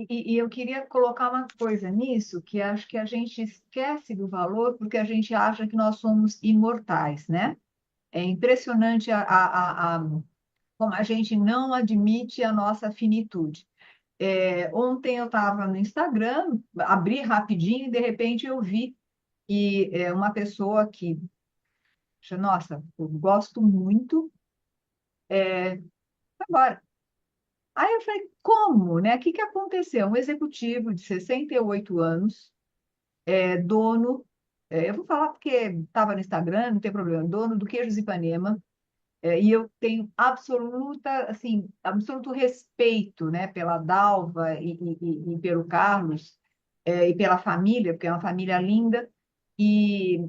E eu queria colocar uma coisa nisso, que acho que a gente esquece do valor porque a gente acha que nós somos imortais, né? É impressionante como a gente não admite a nossa finitude. Ontem eu estava no Instagram, abri rapidinho e de repente eu vi uma pessoa que, nossa, eu gosto muito, foi embora. Aí eu falei, como, né? O que que aconteceu? Um executivo de 68 anos, dono, eu vou falar porque estava no Instagram, não tem problema, dono do Queijos Ipanema, e eu tenho assim, absoluto respeito, né, pela Dalva e pelo Carlos, e pela família, porque é uma família linda, e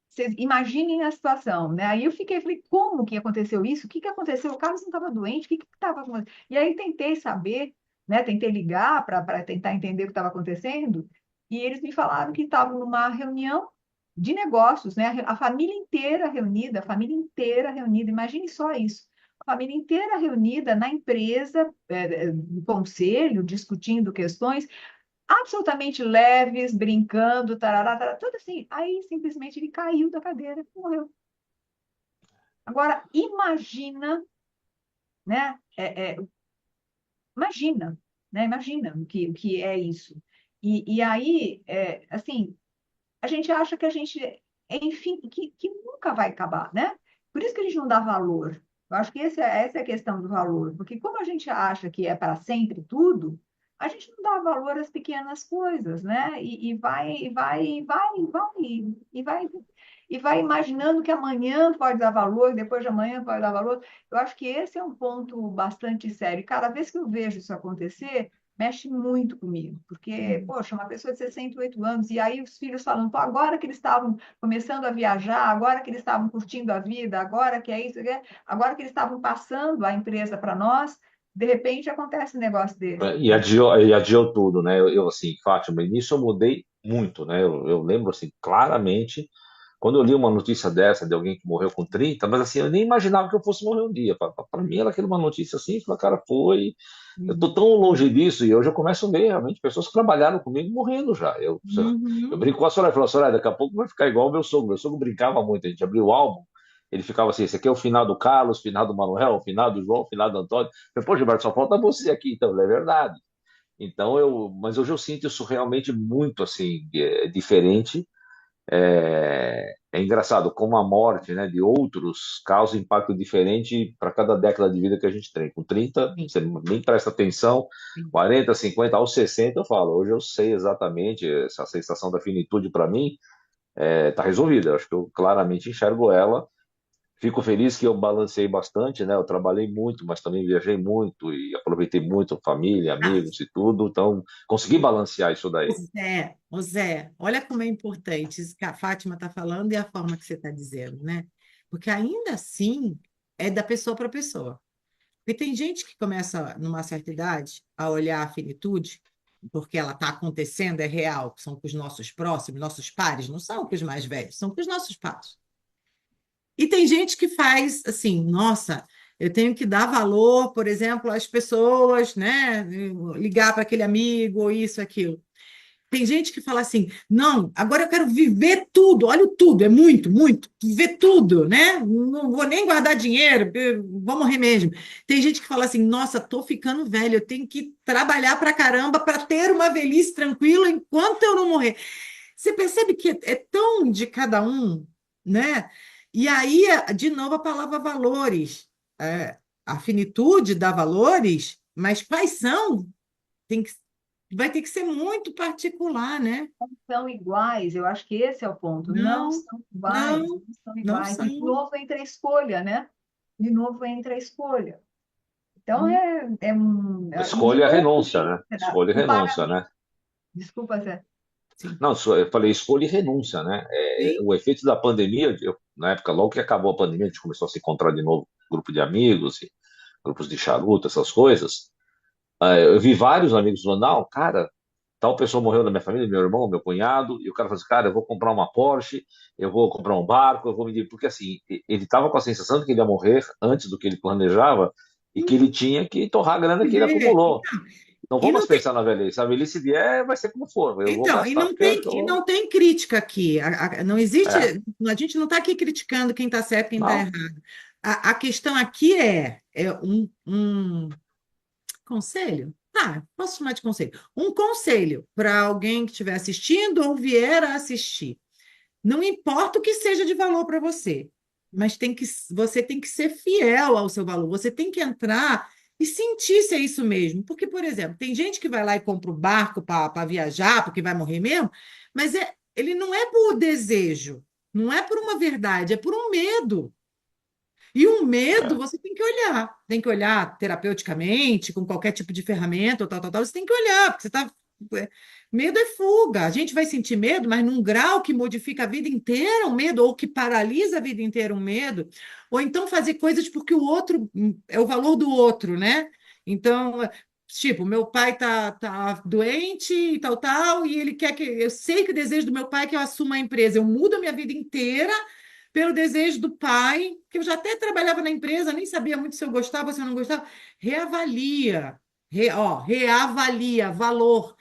vocês imaginem a situação, né? Aí eu falei, como que aconteceu isso? O que que aconteceu? O Carlos não estava doente? O que que estava acontecendo? E aí tentei saber, né? Tentei ligar para tentar entender o que estava acontecendo, e eles me falaram que estavam numa reunião de negócios, né? A família inteira reunida, a família inteira reunida, imagine só isso. A família inteira reunida na empresa, no conselho, discutindo questões, absolutamente leves, brincando, tarará, tarará, tudo assim. Aí simplesmente ele caiu da cadeira e morreu. Agora, imagina, né? Imagina, né? Imagina o que é isso. E aí, assim, a gente acha que a gente, enfim, que nunca vai acabar, né? Por isso que a gente não dá valor. Eu acho que essa é a questão do valor, porque como a gente acha que é para sempre tudo, a gente não dá valor às pequenas coisas, né? E vai imaginando que amanhã pode dar valor, depois de amanhã pode dar valor. Eu acho que esse é um ponto bastante sério. E cada vez que eu vejo isso acontecer, mexe muito comigo, porque, poxa, uma pessoa de 68 anos, e aí os filhos falam, pô, agora que eles estavam começando a viajar, agora que eles estavam curtindo a vida, agora que é isso, agora que eles estavam passando a empresa para nós, de repente acontece um negócio desse. E adiou tudo, né? Assim, Fátima, nisso eu mudei muito, né? Eu lembro, assim, claramente, quando eu li uma notícia dessa de alguém que morreu com 30, mas assim, eu nem imaginava que eu fosse morrer um dia. Para mim era aquela uma notícia assim, falei, cara, foi. Eu tô Uhum. tão longe disso e hoje eu começo a ver realmente pessoas que trabalharam comigo morrendo já. Eu Uhum. brinco com a Soraya, falo, Soraya, daqui a pouco vai ficar igual o meu sogro. Meu sogro brincava muito, a gente abriu o álbum, ele ficava assim, esse aqui é o final do Carlos, final do Manuel, final do João, final do Antônio. Eu falei, pô, Gilberto, só falta você aqui, então, é verdade. Então mas hoje eu sinto isso realmente muito assim, diferente. É engraçado como a morte, né, de outros causa impacto diferente para cada década de vida que a gente tem. Com 30 Sim, você nem presta atenção, sim. 40, 50, aos 60 eu falo, hoje eu sei exatamente, essa sensação da finitude para mim está resolvida. Eu acho que eu claramente enxergo ela. Fico feliz que eu balanceei bastante, né? Eu trabalhei muito, mas também viajei muito e aproveitei muito família, Ah, amigos e tudo. Então, consegui balancear isso daí. Ô Zé, olha como é importante isso que a Fátima está falando e a forma que você está dizendo, né? Porque ainda assim é da pessoa para pessoa. Porque tem gente que começa, numa certa idade, a olhar a finitude, porque ela está acontecendo, é real, são com os nossos próximos, nossos pares, não são com os mais velhos, são com os nossos pares. E tem gente que faz assim, nossa, eu tenho que dar valor, por exemplo, às pessoas, né? Ligar para aquele amigo, ou isso, aquilo. Tem gente que fala assim, não, agora eu quero viver tudo, olha o tudo, é muito, muito, viver tudo, né? Não vou nem guardar dinheiro, vou morrer mesmo. Tem gente que fala assim, nossa, tô ficando velho, eu tenho que trabalhar pra caramba para ter uma velhice tranquila enquanto eu não morrer. Você percebe que é tão de cada um, né? E aí, de novo, a palavra valores. A finitude dá valores, mas quais são? Tem que, vai ter que ser muito particular, né? São iguais, eu acho que esse é o ponto. Não Não, são iguais, não, não são não iguais. E de são. novo entra a escolha, né? De novo entra a escolha. Então, Hum. e de Escolha e novo, renúncia, né? Escolha e o renúncia, pagamento. né? Desculpa, Zé. Sim, Não, eu falei escolha e renúncia, né? sim. O efeito da pandemia, na época, logo que acabou a pandemia, a gente começou a se encontrar de novo, grupo de amigos, e grupos de charuto, essas coisas. Eu vi vários amigos falando, não, cara, tal pessoa morreu na minha família, meu irmão, meu cunhado, e o cara falou assim, cara, eu vou comprar uma Porsche, eu vou comprar um barco, eu vou me... Porque assim, ele estava com a sensação de que ele ia morrer antes do que ele planejava e que ele tinha que torrar a grana que ele Viver. acumulou. Não E vamos não tem, pensar na velhice. A velhice vier, vai ser como for. Eu vou então, gastar porque eu tô. não tem crítica aqui. Não existe, É, a gente não está aqui criticando quem está certo, quem está não. errado. A questão aqui é um conselho? Ah, posso chamar de conselho. Um conselho para alguém que estiver assistindo ou vier a assistir. Não importa o que seja de valor para você, mas você tem que ser fiel ao seu valor. Você tem que entrar e sentir se é isso mesmo. Porque, por exemplo, tem gente que vai lá e compra o barco para viajar, porque vai morrer mesmo, mas ele não é por desejo, não é por uma verdade, é por um medo. E o medo É. você tem que olhar terapeuticamente, com qualquer tipo de ferramenta, ou tal, tal, tal, você tem que olhar, porque você está. Medo é fuga. A gente vai sentir medo, mas num grau que modifica a vida inteira um medo, ou que paralisa a vida inteira um medo, ou então fazer coisas porque o outro é o valor do outro, né? Então, tipo, meu pai tá doente e tal, tal, e ele quer que. Eu sei que o desejo do meu pai é que eu assuma a empresa. Eu mudo a minha vida inteira pelo desejo do pai, que eu já até trabalhava na empresa, nem sabia muito se eu gostava ou se eu não gostava. Reavalia, reavalia valor.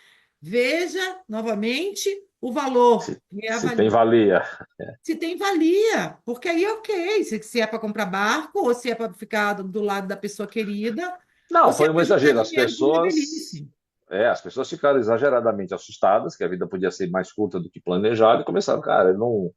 Veja novamente o valor, Se tem reavalia. valia. Se tem valia, porque aí ok, se é para comprar barco, ou se é para ficar do lado da pessoa querida, ou Não, se é foi um para juntar exagero. dinheiro para uma velhice. As pessoas ficaram exageradamente assustadas, que a vida podia ser mais curta do que planejado, e começaram, cara, eu não.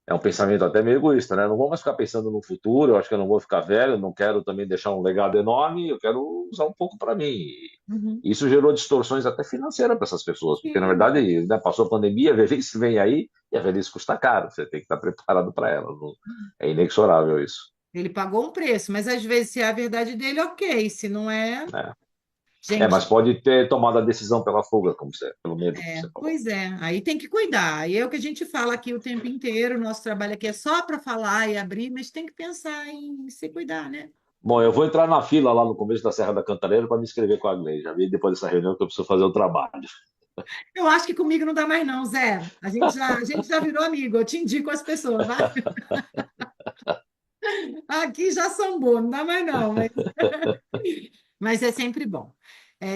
É um pensamento até meio egoísta, né? Não vou mais ficar pensando no futuro, eu acho que eu não vou ficar velho, não quero também deixar um legado enorme, eu quero usar um pouco para mim. E Uhum. isso gerou distorções até financeiras para essas pessoas, porque na Sim. verdade, né, passou a pandemia, a velhice vem aí e a velhice custa caro, você tem que estar preparado para ela. É inexorável isso. Ele pagou um preço, mas às vezes, se é a verdade dele, ok. Se não é, Né? Mas gente, pode ter tomado a decisão pela fuga, pelo medo, como você falou. pois é, aí tem que cuidar. Aí é o que a gente fala aqui o tempo inteiro. Nosso trabalho aqui é só para falar e abrir, mas tem que pensar em se cuidar, né? Bom, eu vou entrar na fila lá no começo da Serra da Cantareira para me inscrever com a Gleide. Já vi depois dessa reunião que eu preciso fazer o trabalho. Eu acho que comigo não dá mais, não, Zé. A gente já virou amigo. Eu te indico as pessoas, vai. Aqui já sambou, não dá mais, não. Mas é sempre bom.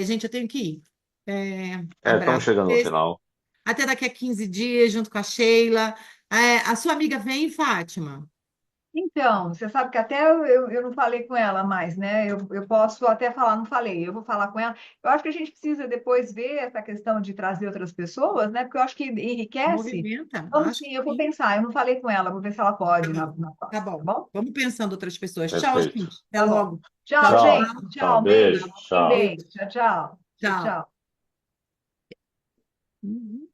Gente, eu tenho que ir. Estamos Abraço. chegando no final. Até daqui a 15 dias, junto com a Sheila. A sua amiga vem, Fátima? Então, você sabe que até eu não falei com ela mais, né? Eu posso até falar, não falei, eu vou falar com ela. Eu acho que a gente precisa depois ver essa questão de trazer outras pessoas, né? Porque eu acho que enriquece. Movimenta? Vamos Acho sim, que eu vou sim. pensar, eu não falei com ela, vou ver se ela Tá pode bom. na Tá próxima, tá bom. bom? Vamos pensando outras pessoas. Tchau, Perfeito. gente. Até Tá bom. logo. Tchau, Tchau, Tchau. gente. tchau. Tchau. Tchau, beijo. Beijo. Tchau. Beijo. Beijo. Tchau, tchau. Tchau, Tchau. tchau. Uhum.